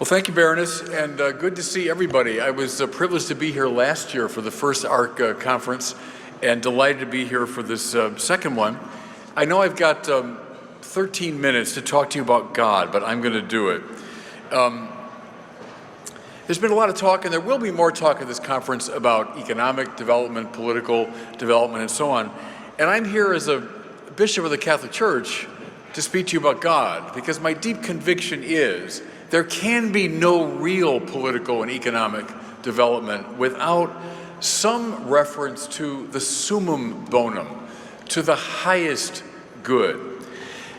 Well, thank you, Baroness, and good to see everybody. I was privileged to be here last year for the first ARC conference, and delighted to be here for this second one. I know I've got 13 minutes to talk to you about God, but I'm going to do it. There's been a lot of talk, and there will be more talk at this conference about economic development, political development, and so on. And I'm here as a bishop of the Catholic Church to speak to you about God, because my deep conviction is there can be no real political and economic development without some reference to the summum bonum, to the highest good.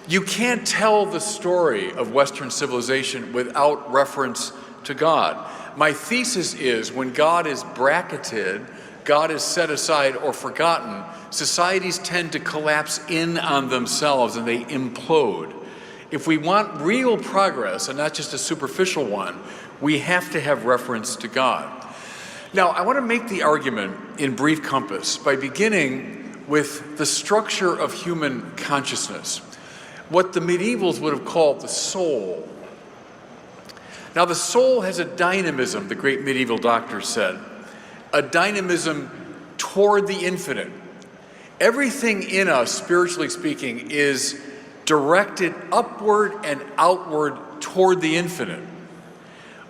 You can't tell the story of Western civilization without reference to God. My thesis is when God is bracketed, God is set aside or forgotten, societies tend to collapse in on themselves and they implode. If we want real progress, and not just a superficial one, we have to have reference to God. Now, I want to make the argument in brief compass by beginning with the structure of human consciousness, what the medievals would have called the soul. Now, the soul has a dynamism, the great medieval doctors said, a dynamism toward the infinite. Everything in us, spiritually speaking, is directed upward and outward toward the infinite.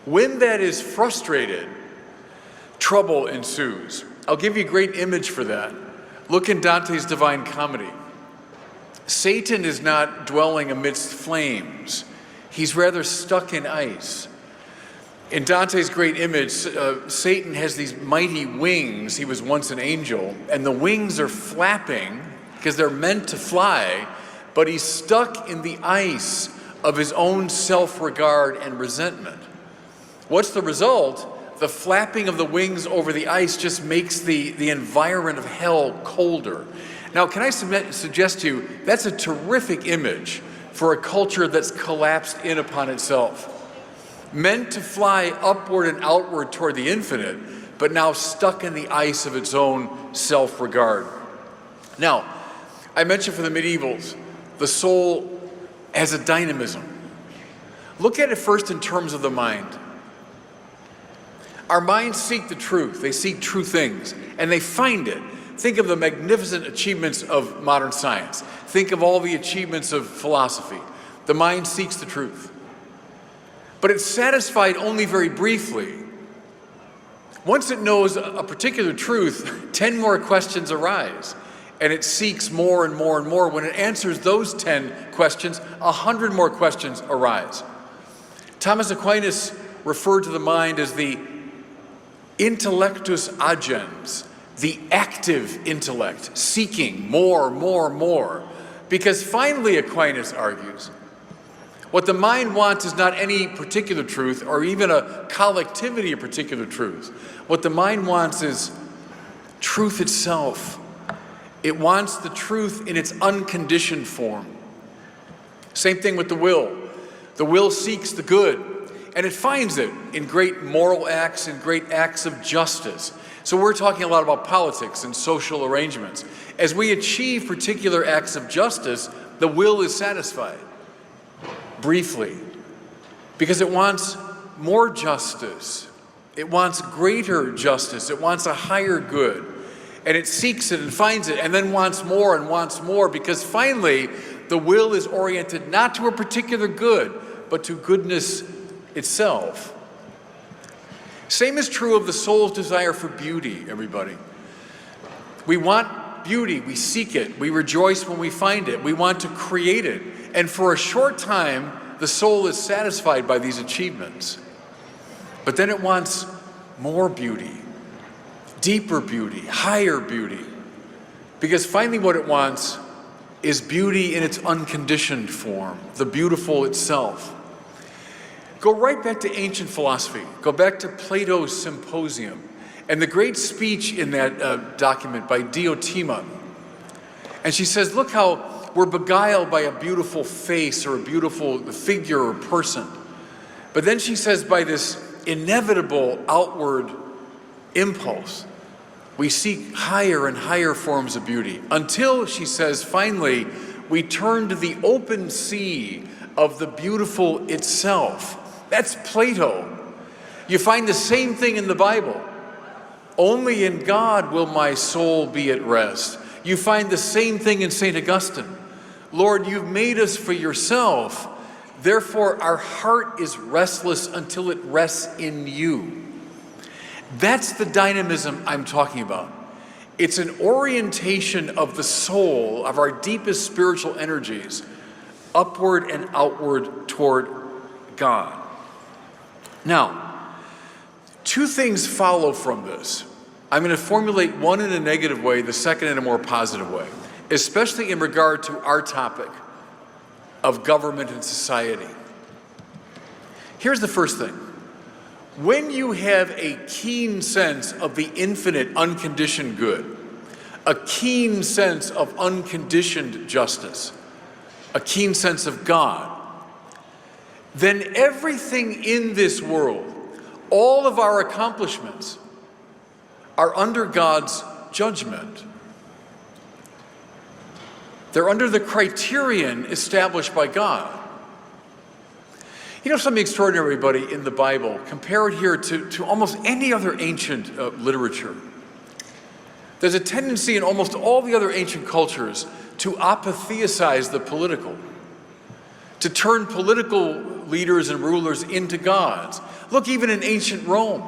When that is frustrated, trouble ensues. I'll give you a great image for that. Look in Dante's Divine Comedy. Satan is not dwelling amidst flames. He's rather stuck in ice. In Dante's great image, Satan has these mighty wings. He was once an angel, and the wings are flapping because they're meant to fly, but he's stuck in the ice of his own self-regard and resentment. What's the result? The flapping of the wings over the ice just makes the environment of hell colder. Now, can I suggest to you, that's a terrific image for a culture that's collapsed in upon itself. Meant to fly upward and outward toward the infinite, but now stuck in the ice of its own self-regard. Now, I mentioned for the medievals, the soul has a dynamism. Look at it first in terms of the mind. Our minds seek the truth. They seek true things, and they find it. Think of the magnificent achievements of modern science. Think of all the achievements of philosophy. The mind seeks the truth. But it's satisfied only very briefly. Once it knows a particular truth, 10 more questions arise. And it seeks more and more and more. When it answers those 10 questions, 100 more questions arise. Thomas Aquinas referred to the mind as the intellectus agens, the active intellect, seeking more, more, more. Because finally, Aquinas argues, what the mind wants is not any particular truth or even a collectivity of particular truths. What the mind wants is truth itself. It wants the truth in its unconditioned form. Same thing with the will. The will seeks the good, and it finds it in great moral acts and great acts of justice. So we're talking a lot about politics and social arrangements. As we achieve particular acts of justice, the will is satisfied, briefly, because it wants more justice. It wants greater justice. It wants a higher good. And it seeks it and finds it and then wants more because finally the will is oriented not to a particular good, but to goodness itself. Same is true of the soul's desire for beauty, everybody. We want beauty, we seek it, we rejoice when we find it, we want to create it. And for a short time, the soul is satisfied by these achievements. But then it wants more beauty. Deeper beauty, higher beauty. Because finally what it wants is beauty in its unconditioned form, the beautiful itself. Go right back to ancient philosophy. Go back to Plato's Symposium and the great speech in that document by Diotima. And she says, look how we're beguiled by a beautiful face or a beautiful figure or person. But then she says, by this inevitable outward impulse, we seek higher and higher forms of beauty until, she says, finally, we turn to the open sea of the beautiful itself. That's Plato. You find the same thing in the Bible. Only in God will my soul be at rest. You find the same thing in St. Augustine. Lord, you've made us for yourself. Therefore, our heart is restless until it rests in you. That's the dynamism I'm talking about. It's an orientation of the soul, of our deepest spiritual energies, upward and outward toward God. Now, two things follow from this. I'm going to formulate one in a negative way, the second in a more positive way, especially in regard to our topic of government and society. Here's the first thing. When you have a keen sense of the infinite unconditioned good, a keen sense of unconditioned justice, a keen sense of God, then everything in this world, all of our accomplishments, are under God's judgment. They're under the criterion established by God. You know something extraordinary, everybody, in the Bible? Compare it here to almost any other ancient literature. There's a tendency in almost all the other ancient cultures to apatheicize the political, to turn political leaders and rulers into gods. Look, even in ancient Rome,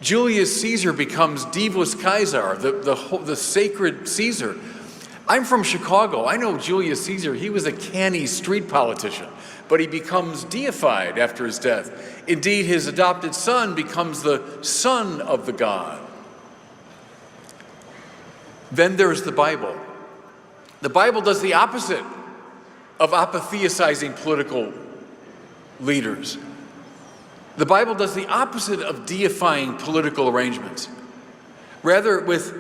Julius Caesar becomes Divus Caesar, the sacred Caesar. I'm from Chicago. I know Julius Caesar. He was a canny street politician, but he becomes deified after his death. Indeed, his adopted son becomes the son of the god. Then there's the Bible. The Bible does the opposite of apatheicizing political leaders. The Bible does the opposite of deifying political arrangements. Rather, with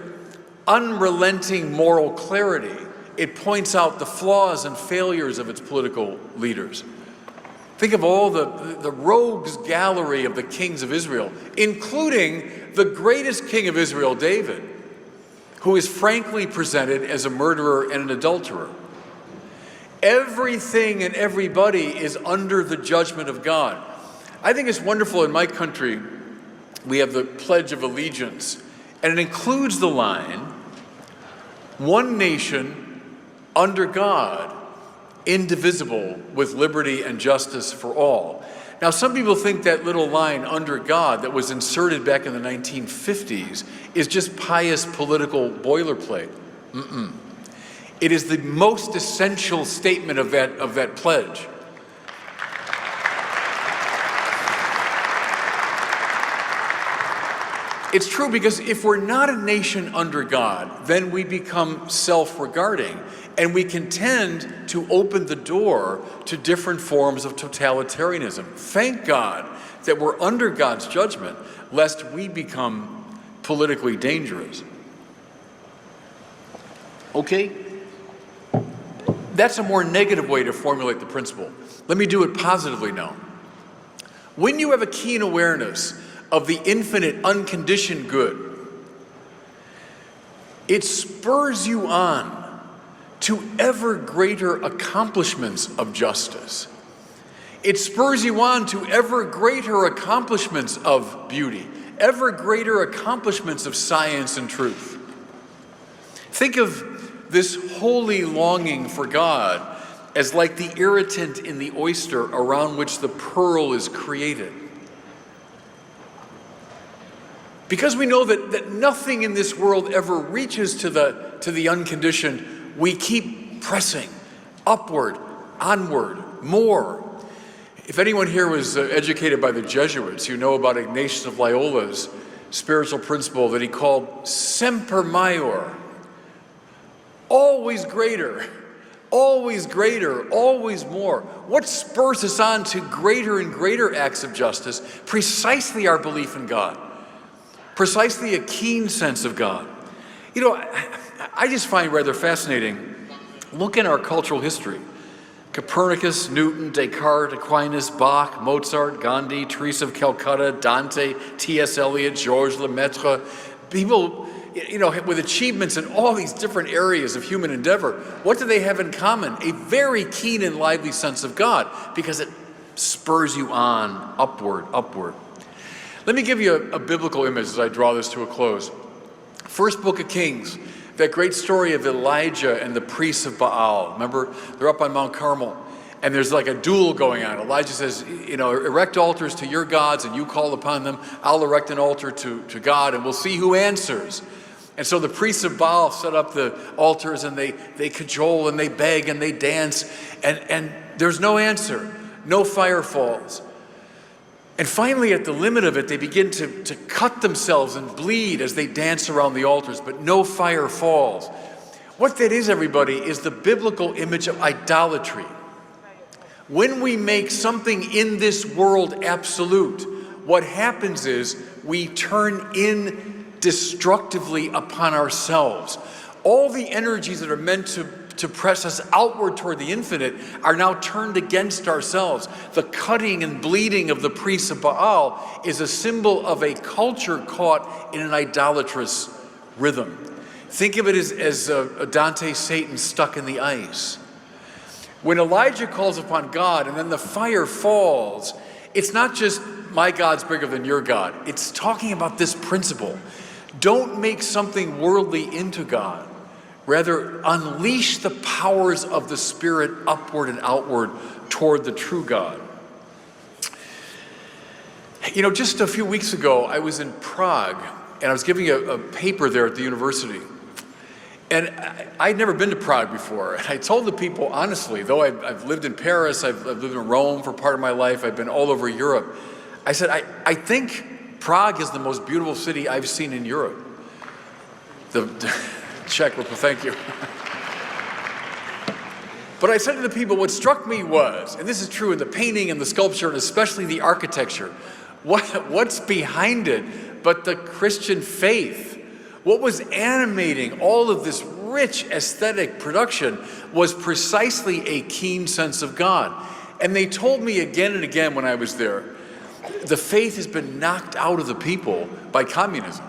unrelenting moral clarity, it points out the flaws and failures of its political leaders. Think of all the rogues gallery of the kings of Israel, including the greatest king of Israel, David, who is frankly presented as a murderer and an adulterer. Everything and everybody is under the judgment of God. I think it's wonderful in my country, we have the Pledge of Allegiance, and it includes the line, one nation under God, indivisible, with liberty and justice for all. Now, some people think that little line, under God, that was inserted back in the 1950s, is just pious political boilerplate. It is the most essential statement of that pledge. It's true, because if we're not a nation under God, then we become self-regarding, and we can tend to open the door to different forms of totalitarianism. Thank God that we're under God's judgment, lest we become politically dangerous. Okay? That's a more negative way to formulate the principle. Let me do it positively now. When you have a keen awareness of the infinite unconditioned good, it spurs you on to ever greater accomplishments of justice. It spurs you on to ever greater accomplishments of beauty, ever greater accomplishments of science and truth. Think of this holy longing for God as like the irritant in the oyster around which the pearl is created. Because we know that nothing in this world ever reaches to the unconditioned, we keep pressing upward, onward, more. If anyone here was educated by the Jesuits, you know about Ignatius of Loyola's spiritual principle that he called semper maior. Always greater, always greater, always more. What spurs us on to greater and greater acts of justice? Precisely our belief in God. Precisely a keen sense of God. You know, I just find rather fascinating, look in our cultural history. Copernicus, Newton, Descartes, Aquinas, Bach, Mozart, Gandhi, Teresa of Calcutta, Dante, T.S. Eliot, Georges Lemaitre, people, you know, with achievements in all these different areas of human endeavor. What do they have in common? A very keen and lively sense of God, because it spurs you on upward. Let me give you a biblical image as I draw this to a close. First book of Kings, that great story of Elijah and the priests of Baal. Remember, they're up on Mount Carmel, and there's like a duel going on. Elijah says, erect altars to your gods, and you call upon them. I'll erect an altar to God, and we'll see who answers. And so the priests of Baal set up the altars, and they cajole, and they beg, and they dance, and there's no answer. No fire falls. And finally, at the limit of it, they begin to cut themselves and bleed as they dance around the altars, but no fire falls. What that is, everybody, is the biblical image of idolatry. When we make something in this world absolute, what happens is we turn in destructively upon ourselves. All the energies that are meant to press us outward toward the infinite are now turned against ourselves. The cutting and bleeding of the priests of Baal is a symbol of a culture caught in an idolatrous rhythm. Think of it as Dante's Satan stuck in the ice. When Elijah calls upon God and then the fire falls, it's not just my God's bigger than your God. It's talking about this principle. Don't make something worldly into God. Rather, unleash the powers of the Spirit upward and outward toward the true God. Just a few weeks ago, I was in Prague, and I was giving a paper there at the university. And I'd never been to Prague before. And I told the people, honestly, though I've lived in Paris, I've lived in Rome for part of my life, I've been all over Europe. I said, I think Prague is the most beautiful city I've seen in Europe. Czech, thank you. But I said to the people, what struck me was, and this is true in the painting and the sculpture and especially the architecture, what's behind it but the Christian faith? What was animating all of this rich aesthetic production was precisely a keen sense of God. And they told me again and again when I was there, the faith has been knocked out of the people by communism.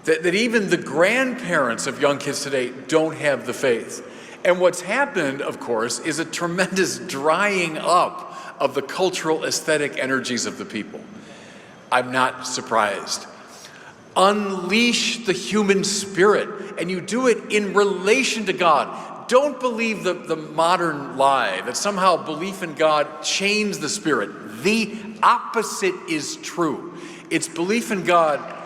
That even the grandparents of young kids today don't have the faith. And what's happened, of course, is a tremendous drying up of the cultural aesthetic energies of the people. I'm not surprised. Unleash the human spirit, and you do it in relation to God. Don't believe the modern lie that somehow belief in God chains the spirit. The opposite is true. It's belief in God.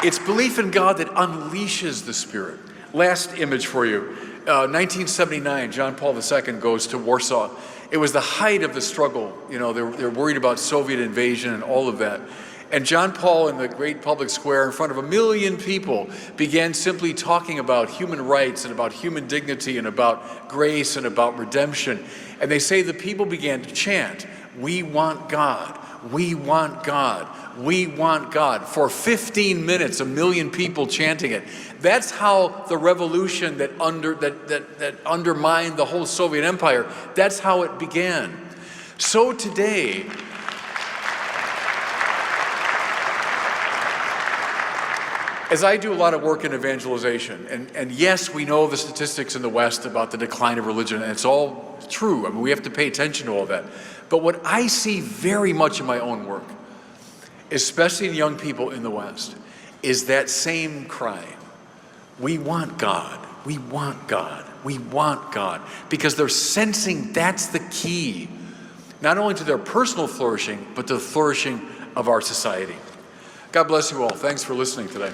It's belief in God that unleashes the Spirit. Last image for you. 1979, John Paul II goes to Warsaw. It was the height of the struggle. They're worried about Soviet invasion and all of that. And John Paul in the great public square in front of 1 million people began simply talking about human rights and about human dignity and about grace and about redemption. And they say the people began to chant, "We want God. We want God. We want God." For 15 minutes, 1 million people chanting it. That's how the revolution that undermined the whole Soviet Empire, that's how it began. So today, as I do a lot of work in evangelization, and yes, we know the statistics in the West about the decline of religion, and it's all true. I mean, we have to pay attention to all that. But what I see very much in my own work, especially in young people in the West, is that same cry. We want God. We want God. We want God. Because they're sensing that's the key, not only to their personal flourishing, but to the flourishing of our society. God bless you all. Thanks for listening today.